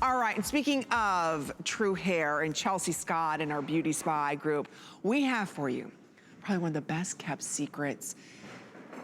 All right, and speaking of True Hair and Chelsea Scott and our Beauty Spy group, we have for you probably one of the best kept secrets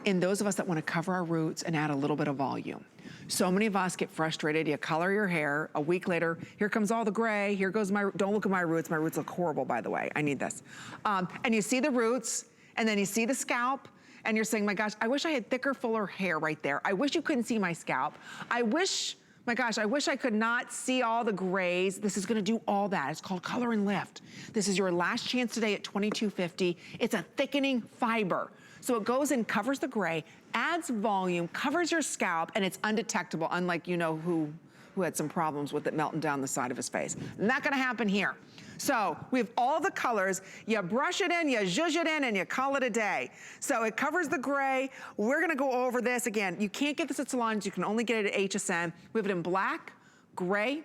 in those of us that want to cover our roots and add a little bit of volume. So many of us get frustrated, you color your hair, a week later, here comes all the gray, here goes my, don't look at my roots look horrible, by the way, I need this. And you see the roots, and then you see the scalp, and you're saying, my gosh, I wish I had thicker, fuller hair right there. I wish you couldn't see my scalp. I wish, my gosh, I wish I could not see all the grays. This is gonna do all that. It's called Color and Lift. This is your last chance today at $22.50. It's a thickening fiber. So it goes and covers the gray, adds volume, covers your scalp, and it's undetectable, unlike you know who had some problems with it melting down the side of his face. Not gonna happen here. So we have all the colors. You brush it in, you zhuzh it in, and you call it a day. So it covers the gray. We're gonna go over this again. You can't get this at salons. You can only get it at HSN. We have it in black, gray.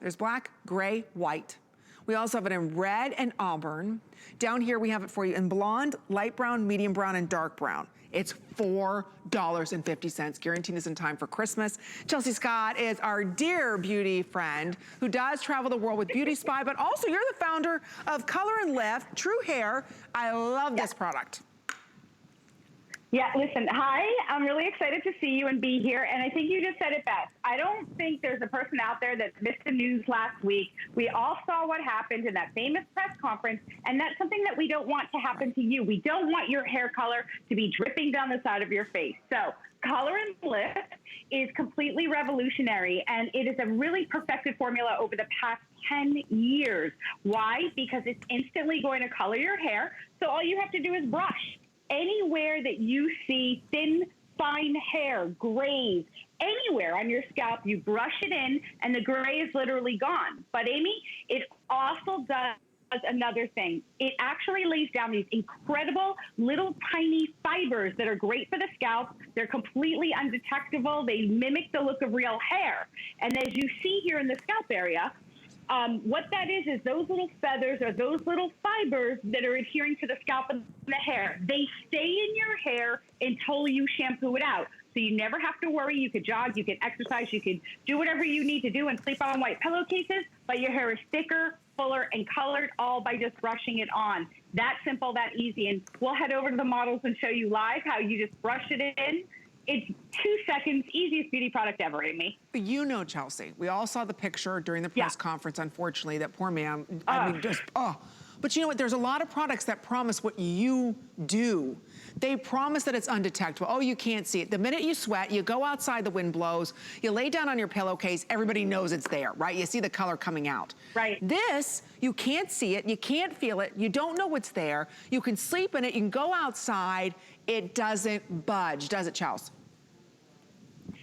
There's black, gray, white. We also have it in red and auburn. Down here we have it for you in blonde, light brown, medium brown, and dark brown. It's $4.50, guaranteed this in time for Christmas. Chelsea Scott is our dear beauty friend who does travel the world with Beauty Spy, but also you're the founder of Color and Lift, True Hair. I love this product. Yeah, listen, hi, I'm really excited to see you and be here, and I think you just said it best. I don't think there's a person out there that missed the news last week. We all saw what happened in that famous press conference, and that's something that we don't want to happen to you. We don't want your hair color to be dripping down the side of your face. So Color and Lift is completely revolutionary, and it is a really perfected formula over the past 10 years. Why? Because it's instantly going to color your hair, so all you have to do is brush. Anywhere that you see thin, fine hair, grays, anywhere on your scalp, you brush it in, and the gray is literally gone. But Amy, it also does another thing. It actually lays down these incredible little tiny fibers that are great for the scalp. They're completely undetectable. They mimic the look of real hair. And as you see here in the scalp area, what that is those little feathers or those little fibers that are adhering to the scalp and the hair. They stay in your hair until you shampoo it out. So you never have to worry. You could jog, you can exercise, you can do whatever you need to do and sleep on white pillowcases, but your hair is thicker, fuller, and colored all by just brushing it on. That simple, that easy. And we'll head over to the models and show you live how you just brush it in. It's 2 seconds, easiest beauty product ever, Amy. You know, Chelsea, we all saw the picture during the press conference, unfortunately, that poor man, I mean, just, But you know what, there's a lot of products that promise what you do. They promise that it's undetectable. Oh, you can't see it. The minute you sweat, you go outside, the wind blows, you lay down on your pillowcase, everybody knows it's there, right? You see the color coming out. Right. This, you can't see it, you can't feel it, you don't know what's there, you can sleep in it, you can go outside, it doesn't budge, does it, Chelsea?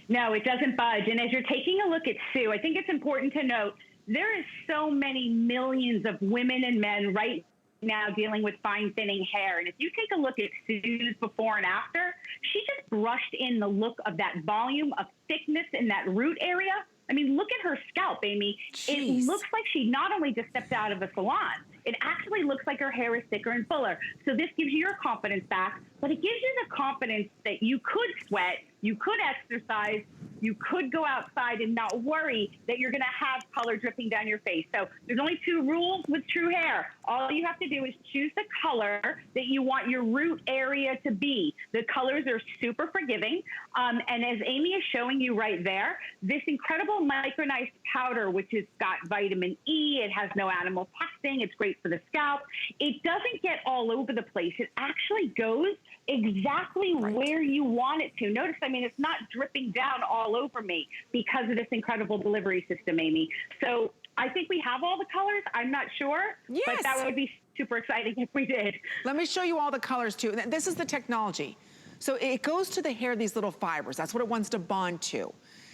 No, it doesn't budge. And as you're taking a look at Sue, I think it's important to note, there is so many millions of women and men right now dealing with fine thinning hair. And if you take a look at Sue's before and after, she just brushed in the look of that volume of thickness in that root area. I mean, look at her scalp, Amy. Jeez. It looks like she not only just stepped out of a salon, it actually looks like her hair is thicker and fuller. So this gives you your confidence back, but it gives you the confidence that you could sweat, you could exercise, you could go outside and not worry that you're gonna have color dripping down your face. So there's only 2 rules with True Hair. All you have to do is choose the color that you want your root area to be. The colors are super forgiving. And as Amy is showing you right there, this incredible micronized powder, which has got vitamin E, it has no animal testing, it's great for the scalp. It doesn't get all over the place. It actually goes exactly where you want it to. Notice, I mean, it's not dripping down all over me because of this incredible delivery system, Amy. So I think we have all the colors. I'm not sure, but that would be super exciting if we did. Let me show you all the colors too. This is the technology. So it goes to the hair, these little fibers. That's what it wants to bond to.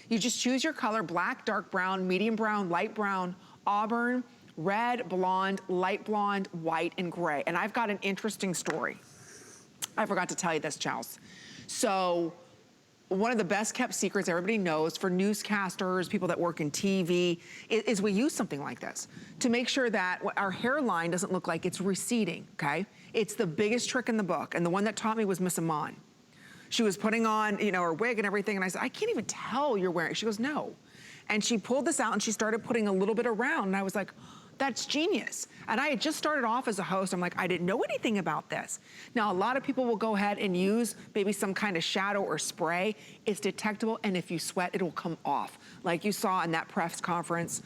You just choose your color, black, dark brown, medium brown, light brown, auburn, red, blonde, light blonde, white, and gray. And I've got an interesting story. I forgot to tell you this, Chels. So one of the best kept secrets everybody knows for newscasters, people that work in TV, is we use something like this to make sure that our hairline doesn't look like it's receding, okay? It's the biggest trick in the book, and the one that taught me was Miss Iman. She was putting on, you know, her wig and everything, and I said, I can't even tell you're wearing it. She goes, no. And she pulled this out and she started putting a little bit around. And I was like, that's genius. And I had just started off as a host. I'm like, I didn't know anything about this. Now, a lot of people will go ahead and use maybe some kind of shadow or spray. It's detectable, and if you sweat, it'll come off. Like you saw in that press conference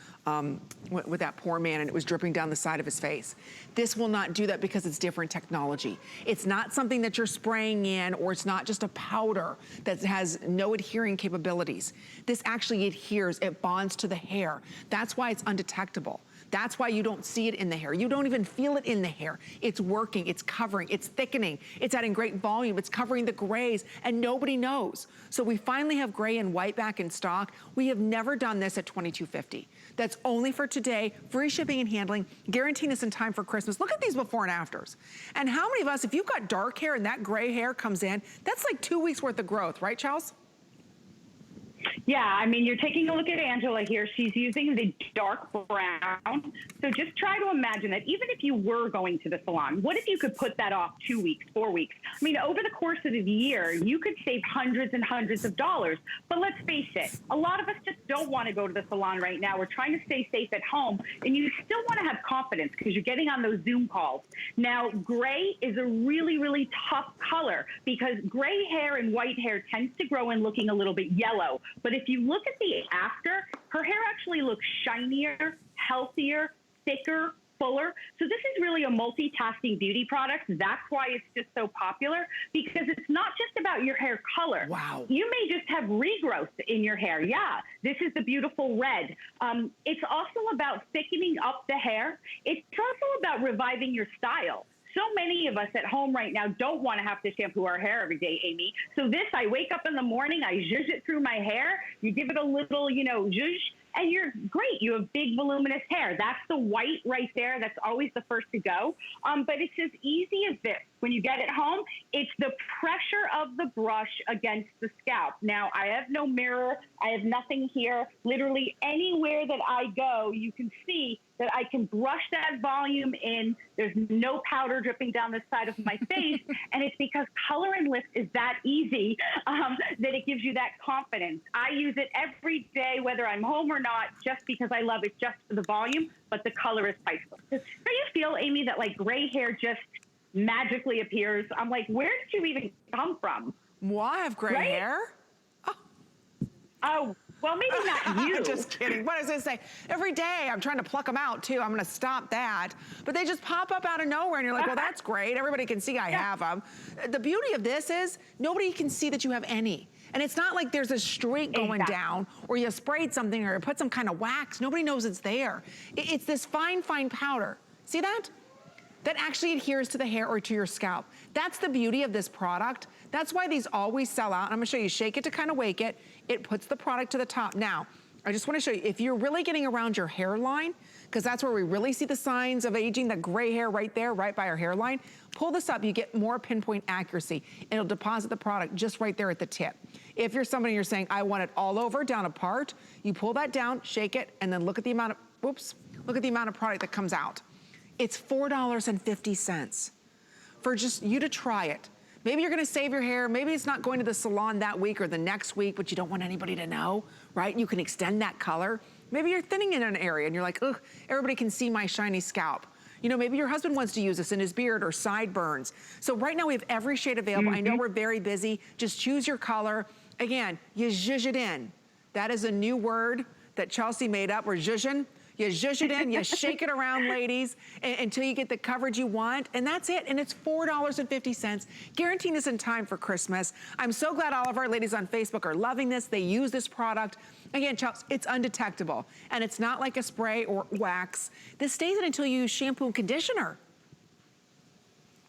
with that poor man, and it was dripping down the side of his face. This will not do that because it's different technology. It's not something that you're spraying in, or it's not just a powder that has no adhering capabilities. This actually adheres, it bonds to the hair. That's why it's undetectable. That's why you don't see it in the hair. You don't even feel it in the hair. It's working, it's covering, it's thickening, it's adding great volume, it's covering the grays, and nobody knows. So we finally have gray and white back in stock. We have never done this at $22.50. That's only for today, free shipping and handling, guaranteeing us in time for Christmas. Look at these before and afters. And how many of us, if you've got dark hair and that gray hair comes in, that's like 2 weeks worth of growth, right, Charles? Yeah, I mean, you're taking a look at Angela here. She's using the dark brown. So just try to imagine that even if you were going to the salon, what if you could put that off 2 weeks, 4 weeks? I mean, over the course of the year, you could save hundreds and hundreds of dollars. But let's face it, a lot of us just don't want to go to the salon right now. We're trying to stay safe at home, and you still want to have confidence because you're getting on those Zoom calls. Now, gray is a really, really tough color because gray hair and white hair tends to grow in looking a little bit yellow. But if you look at the after, her hair actually looks shinier, healthier, thicker, fuller. So this is really a multitasking beauty product. That's why it's just so popular, because it's not just about your hair color. Wow. You may just have regrowth in your hair. Yeah, this is the beautiful red. It's also about thickening up the hair. It's also about reviving your style. So many of us at home right now don't want to have to shampoo our hair every day, Amy. So this, I wake up in the morning, I zhuzh it through my hair, you give it a little, zhuzh, and you're great. You have big, voluminous hair. That's the white right there. That's always the first to go. But it's as easy as this. When you get it home, it's the pressure of the brush against the scalp. Now, I have no mirror. I have nothing here. Literally anywhere that I go, you can see that I can brush that volume in. There's no powder dripping down the side of my face. And it's because color and lift is that easy that it gives you that confidence. I use it every day, whether I'm home or not, just because I love it just for the volume, but the color is priceless. Do you feel, Amy, that like gray hair just magically appears? I'm like, where did you even come from? Well, I have gray hair. Oh, well, maybe not you. Just kidding. What I was going to say, every day I'm trying to pluck them out too. I'm going to stop that. But they just pop up out of nowhere and you're like, well, that's great. Everybody can see I have them. The beauty of this is nobody can see that you have any. And it's not like there's a streak going down or you sprayed something or you put some kind of wax. Nobody knows it's there. It's this fine, fine powder. See that? That actually adheres to the hair or to your scalp. That's the beauty of this product. That's why these always sell out. I'm gonna show you, shake it to kind of wake it. It puts the product to the top. Now, I just wanna show you, if you're really getting around your hairline, because that's where we really see the signs of aging, that gray hair right there, right by our hairline, pull this up, you get more pinpoint accuracy. It'll deposit the product just right there at the tip. If you're somebody you're saying, I want it all over, down a part, you pull that down, shake it, and then look at the amount of, look at the amount of product that comes out. It's $4.50 for just you to try it. Maybe you're gonna save your hair, maybe it's not going to the salon that week or the next week, but you don't want anybody to know, right? You can extend that color. Maybe you're thinning in an area and you're like, ugh, everybody can see my shiny scalp. You know, maybe your husband wants to use this in his beard or sideburns. So right now we have every shade available. I know we're very busy. Just choose your color. Again, you zhuzh it in. That is a new word that Chelsea made up. We're zhuzhing. You zhuzh it in, you shake it around, ladies, until you get the coverage you want, and that's it, and it's $4.50, guaranteeing this in time for Christmas. I'm so glad all of our ladies on Facebook are loving this. They use this product. Again, Chelsea, it's undetectable, and it's not like a spray or wax. This stays in until you use shampoo and conditioner.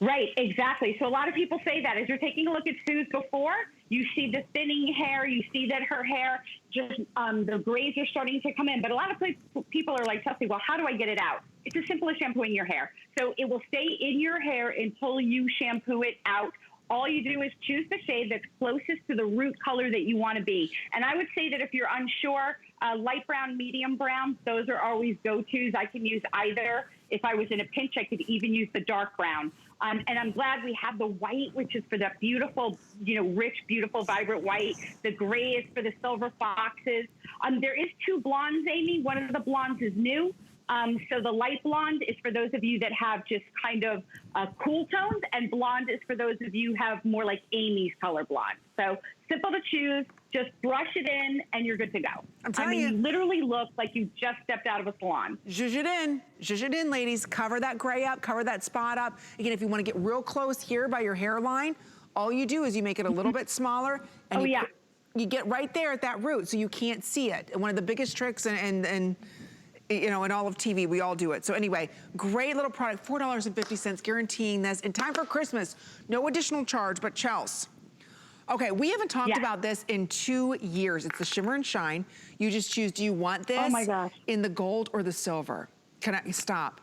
Right, exactly. So a lot of people say that. As you're taking a look at Sue's before, you see the thinning hair, you see that her hair, just the grays are starting to come in. But a lot of people are like, Chelsea, well, how do I get it out? It's as simple as shampooing your hair. So it will stay in your hair until you shampoo it out. All you do is choose the shade that's closest to the root color that you want to be. And I would say that if you're unsure, light brown, medium brown, those are always go-tos. I can use either. If I was in a pinch, I could even use the dark brown. And I'm glad we have the white, which is for that beautiful, you know, rich, beautiful, vibrant white. The gray is for the silver foxes. There is 2 blondes, Amy. One of the blondes is new. So the light blonde is for those of you that have just kind of cool tones, and blonde is for those of you who have more like Amy's color blonde. So simple to choose, just brush it in and you're good to go. I'm telling you. You literally look like you just stepped out of a salon. Zhuzh it in, ladies. Cover that gray up, cover that spot up. Again, if you want to get real close here by your hairline, all you do is you make it a little bit smaller, and you get right there at that root so you can't see it. And one of the biggest tricks and you know, in all of TV, we all do it. So anyway, great little product, $4.50, guaranteeing this. In time for Christmas, no additional charge, but Chelsea. Okay, we haven't talked about this in 2 years. It's the Shimmer and Shine. You just choose, do you want this oh my gosh. in the gold or the silver? Can I stop?